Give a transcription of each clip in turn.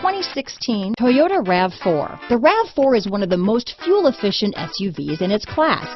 2016 Toyota RAV4. The RAV4 is one of the most fuel-efficient SUVs in its class.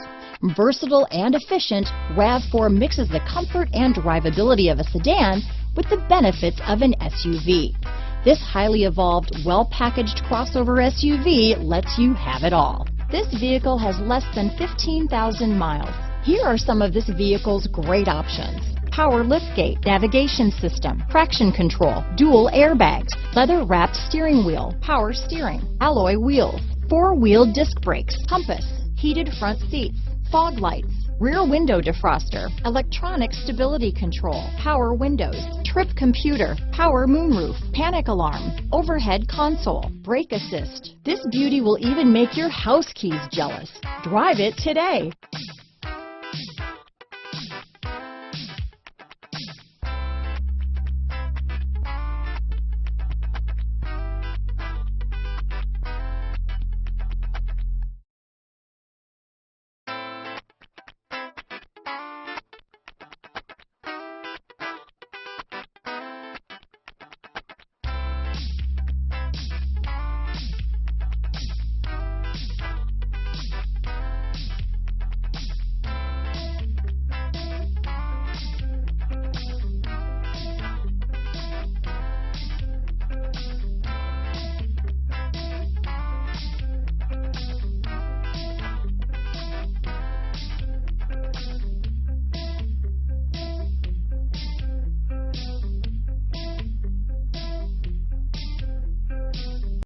Versatile and efficient, RAV4 mixes the comfort and drivability of a sedan with the benefits of an SUV. This highly evolved, well-packaged crossover SUV lets you have it all. This vehicle has less than 15,000 miles. Here are some of this vehicle's great options: power liftgate, navigation system, traction control, dual airbags, leather-wrapped steering wheel, power steering, alloy wheels, four-wheel disc brakes, compass, heated front seats, fog lights, rear window defroster, electronic stability control, power windows, trip computer, power moonroof, panic alarm, overhead console, brake assist. This beauty will even make your house keys jealous. Drive it today.